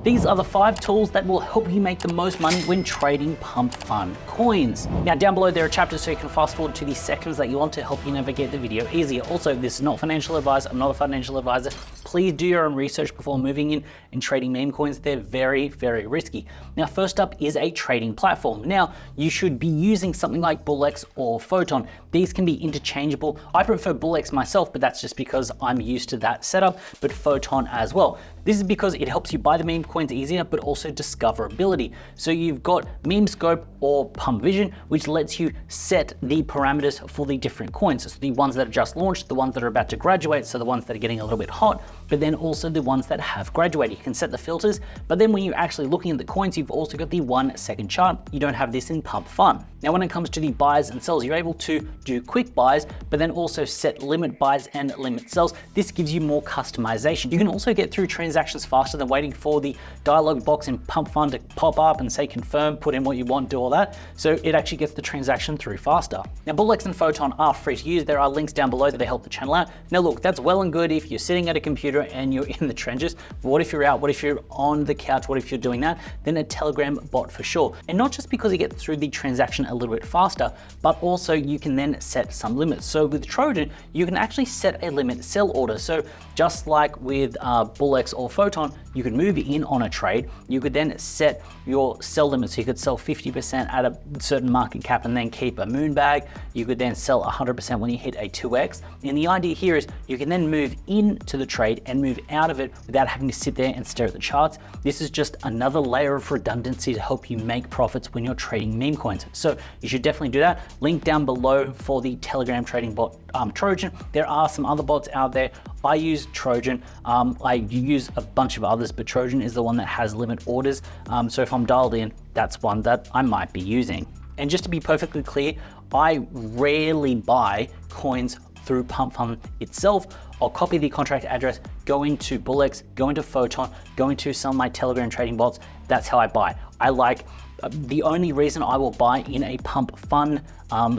These are the 5 tools that will help you make the most money when trading PUMPFUN coins. Now down below there are chapters so you can fast forward to the sections that you want to help you navigate the video easier. Also, this is not financial advice. I'm not a financial advisor. Please do your own research before moving in and trading meme coins. They're very, very risky. Now first up is a trading platform. Now you should be using something like BullX or Photon. These can be interchangeable. I prefer BullX myself, but that's just because I'm used to that setup, but Photon as well. This is because it helps you buy the meme coins easier, but also discoverability. So you've got Meme Scope or Pump Vision, which lets you set the parameters for the different coins. So the ones that are just launched, the ones that are about to graduate, so the ones that are getting a little bit hot, but then also the ones that have graduated. You can set the filters, but then when you're actually looking at the coins, you've also got the 1 second chart. You don't have this in PUMPFUN. Now, when it comes to the buys and sells, you're able to do quick buys, but then also set limit buys and limit sells. This gives you more customization. You can also get through transactions faster than waiting for the dialog box in PUMPFUN to pop up and say confirm, put in what you want, do all that. So it actually gets the transaction through faster. Now, BullX and Photon are free to use. There are links down below that they help the channel out. Now look, that's well and good if you're sitting at a computer and you're in the trenches. But what if you're out? What if you're on the couch? What if you're doing that? Then a Telegram bot for sure. And not just because you get through the transaction a little bit faster, but also you can then set some limits. So with Trojan, you can actually set a limit sell order. So just like with BullX or Photon, you could move in on a trade. You could then set your sell limits. So you could sell 50% at a certain market cap and then keep a moon bag. You could then sell 100% when you hit a 2x. And the idea here is you can then move into the trade and move out of it without having to sit there and stare at the charts. This is just another layer of redundancy to help you make profits when you're trading meme coins. So you should definitely do that. Link down below for the Telegram trading bot Trojan. There are some other bots out there. I use Trojan. I use a bunch of others, but Trojan is the one that has limit orders. So if I'm dialed in, that's one that I might be using. And just to be perfectly clear, I rarely buy coins through PUMPFUN itself. I'll copy the contract address, go into BullX, go into Photon, go into some of my Telegram trading bots. That's how I buy. I like the only reason I will buy in a PUMPFUN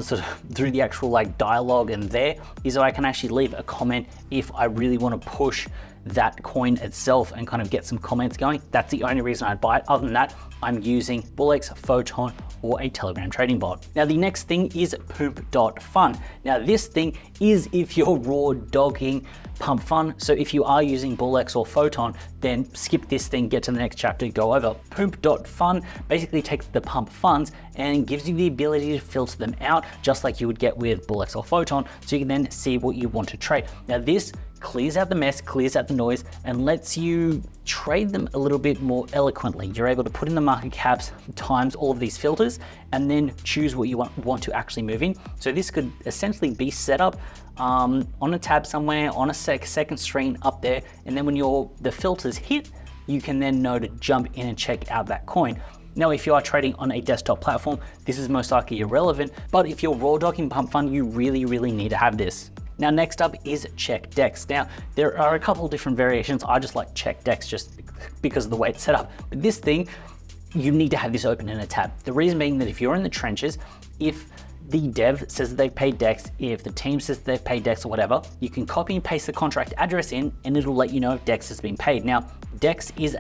sort of through the actual like dialogue and there is so I can actually leave a comment if I really want to push that coin itself and kind of get some comments going. That's the only reason I'd buy it. Other than that, I'm using BullX, Photon, or a Telegram trading bot. Now the next thing is PUMP.FUN. Now this thing is if you're raw dogging PUMPFUN. So if you are using BullX or Photon, then skip this thing, get to the next chapter, go over. PUMP.FUN basically takes the PUMPFUNs and gives you the ability to filter them out just like you would get with BullX or Photon. So you can then see what you want to trade. Now this clears out the mess, clears out the noise, and lets you trade them a little bit more eloquently. You're able to put in the market caps times all of these filters and then choose what you want to actually move in. So this could essentially be set up on a tab somewhere, on a second screen up there, and then when the filters hit, you can then know to jump in and check out that coin. Now, if you are trading on a desktop platform, this is most likely irrelevant, but if you're raw dogging PUMPFUN, you really need to have this. Now, next up is check DEX. Now, there are a couple of different variations. I just like check DEX just because of the way it's set up. But this thing, you need to have this open in a tab. The reason being that if you're in the trenches, if the dev says that they've paid DEX, if the team says they've paid DEX or whatever, you can copy and paste the contract address in and it'll let you know if DEX has been paid. Now, DEX is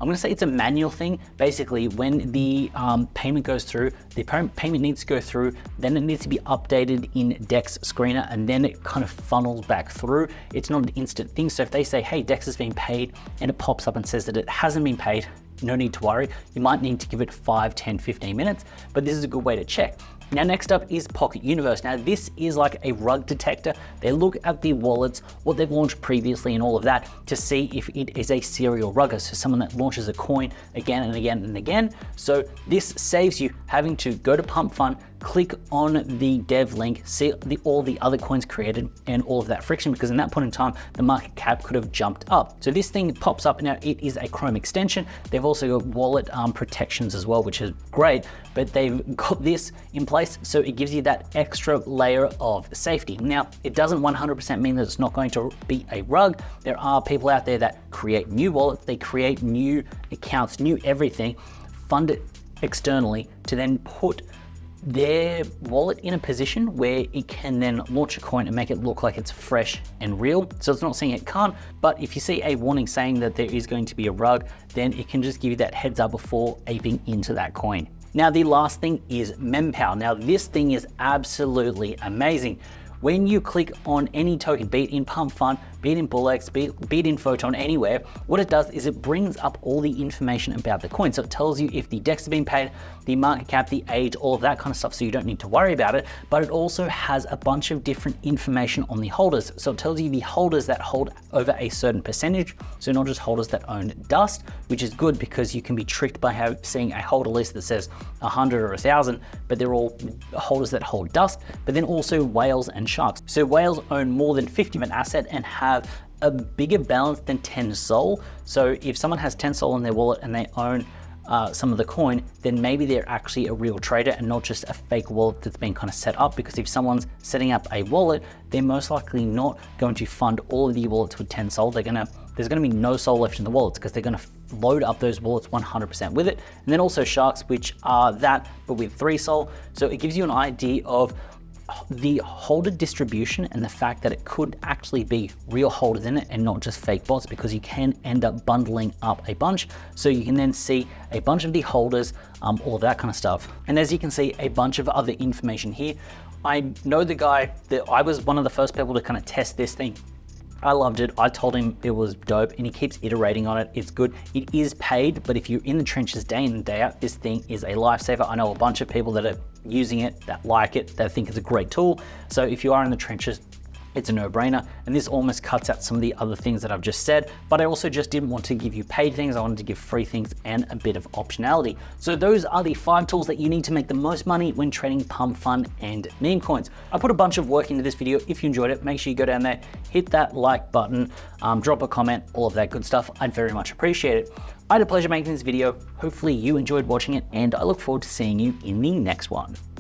I'm gonna say it's a manual thing. Basically, when the payment goes through, the payment needs to go through, then it needs to be updated in DEX Screener, and then it kind of funnels back through. It's not an instant thing. So if they say, hey, DEX has been paid, and it pops up and says that it hasn't been paid, no need to worry. You might need to give it 5, 10, 15 minutes, but this is a good way to check. Now, next up is Pocket Universe. Now, this is like a rug detector. They look at the wallets, what they've launched previously and all of that to see if it is a serial rugger. So someone that launches a coin again and again and again. So this saves you having to go to PUMPFUN, click on the dev link, see all the other coins created and all of that friction, because in that point in time, the market cap could have jumped up. So this thing pops up. Now, it is a Chrome extension. They've also got wallet protections as well, which is great, but they've got this in place. So it gives you that extra layer of safety. Now, it doesn't 100% mean that it's not going to be a rug. There are people out there that create new wallets, they create new accounts, new everything, fund it externally to then put their wallet in a position where it can then launch a coin and make it look like it's fresh and real. So it's not saying it can't, but if you see a warning saying that there is going to be a rug, then it can just give you that heads up before aping into that coin. Now, the last thing is MemPow. Now, this thing is absolutely amazing. When you click on any token, be it in PUMPFUN, be it in BullX, be it in Photon, anywhere, what it does is it brings up all the information about the coin. So it tells you if the DEX has been paid, the market cap, the age, all of that kind of stuff, so you don't need to worry about it. But it also has a bunch of different information on the holders. So it tells you the holders that hold over a certain percentage, so not just holders that own dust, which is good because you can be tricked by seeing a holder list that says 100 or 1,000, but they're all holders that hold dust, but then also whales and sharks. So whales own more than 50 of an asset and have a bigger balance than 10 SOL. So if someone has 10 SOL in their wallet and they own some of the coin, then maybe they're actually a real trader and not just a fake wallet that's been kind of set up. Because if someone's setting up a wallet, they're most likely not going to fund all of the wallets with 10 SOL. There's gonna be no SOL left in the wallets because they're gonna load up those wallets 100% with it. And then also sharks, which are that, but with 3 SOL. So it gives you an idea of the holder distribution and the fact that it could actually be real holders in it and not just fake bots, because you can end up bundling up a bunch. So you can then see a bunch of the holders, all of that kind of stuff. And as you can see, a bunch of other information here. I know the guy that I was one of the first people to kind of test this thing. I loved it. I told him it was dope and he keeps iterating on it. It's good. It is paid, but if you're in the trenches day in and day out, this thing is a lifesaver. I know a bunch of people that are using it, that like it, that think it's a great tool. So if you are in the trenches, it's a no-brainer. And this almost cuts out some of the other things that I've just said, but I also just didn't want to give you paid things. I wanted to give free things and a bit of optionality. So those are the 5 tools that you need to make the most money when trading PUMPFUN and meme coins. I put a bunch of work into this video. If you enjoyed it, make sure you go down there, hit that like button, drop a comment, all of that good stuff. I'd very much appreciate it. I had a pleasure making this video. Hopefully you enjoyed watching it, and I look forward to seeing you in the next one.